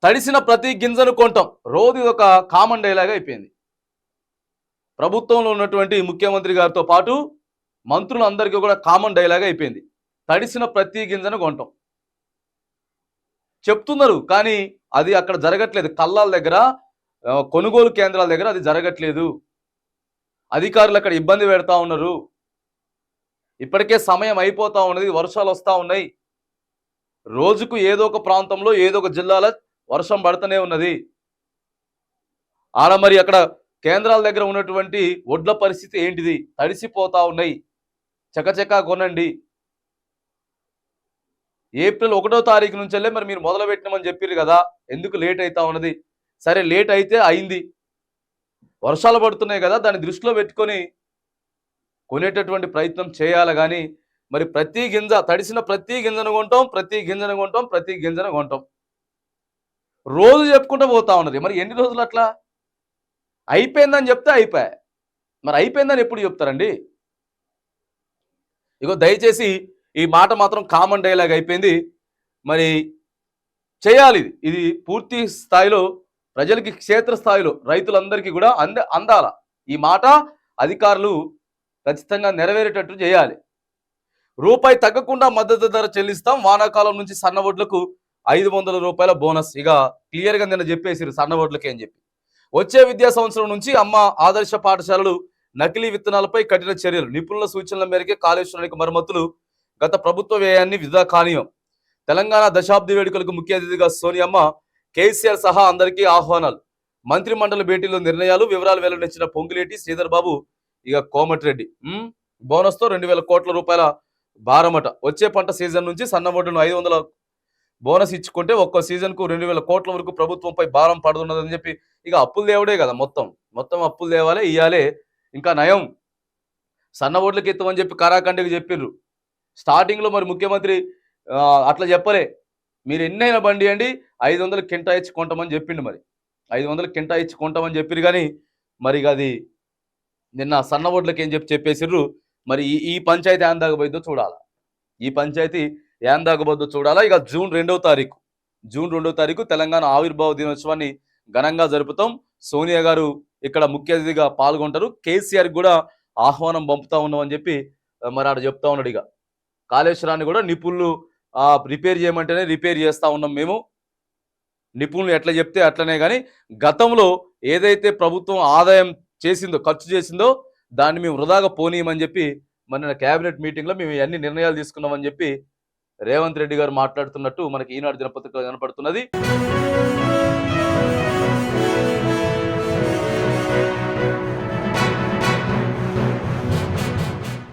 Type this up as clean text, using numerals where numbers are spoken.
తడిసిన ప్రతి గింజను కొంటాం. రోజు ఇది ఒక కామన్ డైలాగ్ అయిపోయింది. ప్రభుత్వంలో ఉన్నటువంటి ముఖ్యమంత్రి గారితో పాటు మంత్రులందరికీ కూడా కామన్ డైలాగ్ అయిపోయింది. తడిసిన ప్రతి గింజను కొంటాం చెప్తున్నారు, కానీ అది అక్కడ జరగట్లేదు. కల్లాల దగ్గర, కొనుగోలు కేంద్రాల దగ్గర అది జరగట్లేదు. అధికారులు అక్కడ ఇబ్బంది పెడతా ఉన్నారు. ఇప్పటికే సమయం అయిపోతా ఉన్నది, వర్షాలు వస్తూ ఉన్నాయి. రోజుకు ఏదో ఒక ప్రాంతంలో ఏదో ఒక జిల్లాలో వర్షం పడుతూనే ఉన్నది. ఆడ మరి అక్కడ కేంద్రాల దగ్గర ఉన్నటువంటి ఒడ్ల పరిస్థితి ఏంటిది? తడిసిపోతా ఉన్నాయి. చకచకా కొనండి. ఏప్రిల్ 1వ తారీఖు నుంచెల్లే మరి మీరు మొదలు పెట్టినామని చెప్పారు కదా, ఎందుకు లేట్ అవుతా ఉన్నది? సరే, లేట్ అయితే అయింది. వర్షాలు పడుతున్నాయి కదా, దాన్ని దృష్టిలో పెట్టుకొని కొనేటటువంటి ప్రయత్నం చేయాలి. కానీ మరి ప్రతి గింజ, తడిసిన ప్రతి గింజను కొంటాం, ప్రతి గింజను కొంటాం, ప్రతి గింజను కొంటాం. రోజు చెప్పుకుంటూ పోతా ఉన్నది. మరి ఎన్ని రోజులు అట్లా? అయిపోయిందని చెప్తే అయిపోయా, మరి అయిపోయిందని ఎప్పుడు చెప్తారండి? ఇగో దయచేసి ఈ మాట మాత్రం కామన్ డైలాగ్ అయిపోయింది. మరి చేయాలి ఇది పూర్తి స్థాయిలో ప్రజలకి, క్షేత్రస్థాయిలో రైతులందరికీ కూడా అందాల. ఈ మాట అధికారులు ఖచ్చితంగా నెరవేరేటట్టు చేయాలి. రూపాయి తగ్గకుండా మద్దతు ధర చెల్లిస్తాం. వానాకాలం నుంచి సన్న వడ్లకు 500 రూపాయల బోనస్. ఇక క్లియర్గా నిన్న చెప్పేసారు సన్న వడ్లకి అని చెప్పి. వచ్చే విద్యా సంవత్సరం నుంచి అమ్మ ఆదర్శ పాఠశాలలు నకిలీ విత్తనాలపై కఠిన చర్యలు. నిపుణుల సూచనల మేరకే కాళేశ్వరానికి మరమ్మతులు. గత ప్రభుత్వ వ్యయాన్ని విధా కానీయం. తెలంగాణ దశాబ్ది వేడుకలకు ముఖ్య అతిథిగా సోనియమ్మ, కేసీఆర్ సహా అందరికీ ఆహ్వానాలు. మంత్రి మండలి భేటీలో నిర్ణయాలు, వివరాలు వెల్లడించిన పొంగులేటి శ్రీధర్ బాబు. ఇక కోమటిరెడ్డి బోనస్ తో 2000 కోట్ల రూపాయల భారమట. వచ్చే పంట సీజన్ నుంచి సన్నవడ్లను 500 బోనస్ ఇచ్చుకుంటే ఒక్కో సీజన్ కు 2000 కోట్ల వరకు ప్రభుత్వంపై భారం పడుతున్నదని చెప్పి ఇక అప్పులు తేవడే కదా, మొత్తం అప్పులు తేవాలే, ఇయ్యాలే. ఇంకా నయం సన్న ఓట్లకి ఎత్తమని చెప్పి కరాఖండికి చెప్పిర్రు. స్టార్టింగ్ లో మరి ముఖ్యమంత్రి అట్లా చెప్పలే, మీరు ఎన్నైనా బండి అండి 500 కింటా ఇచ్చి కొంటామని చెప్పిండు. మరి 500 కింటా ఇచ్చి కొంటామని చెప్పిరు. కానీ మరి అది నిన్న సన్న ఓట్లకి ఏం చెప్పేసిర్రు. మరి ఈ పంచాయతీ ఏం దాగబోద్దో చూడాలా, ఈ పంచాయతీ ఏం దాగబోద్దో చూడాలా. ఇక జూన్ 2వ తారీఖు తెలంగాణ ఆవిర్భావ దినోత్సవాన్ని ఘనంగా జరుపుతాం. సోనియా గారు ఇక్కడ ముఖ్య అతిథిగా పాల్గొంటారు. కేసీఆర్ కూడా ఆహ్వానం పంపుతా ఉన్నామని చెప్పి మరి ఆడ చెప్తా ఉన్నాడు. ఇక కాళేశ్వరాన్ని కూడా నిపుణులు రిపేర్ చేయమంటేనే రిపేర్ చేస్తా ఉన్నాం మేము, నిపుణులు ఎట్లా చెప్తే అట్లనే. కానీ గతంలో ఏదైతే ప్రభుత్వం ఆదాయం చేసిందో, ఖర్చు చేసిందో దాన్ని మేము వృధాగా పోనీయమని చెప్పి మన కేబినెట్ మీటింగ్లో మేము అన్ని నిర్ణయాలు తీసుకున్నామని చెప్పి రేవంత్ రెడ్డి గారు మాట్లాడుతున్నట్టు మనకి ఈనాడు దినపత్రికలో కనపడుతున్నది.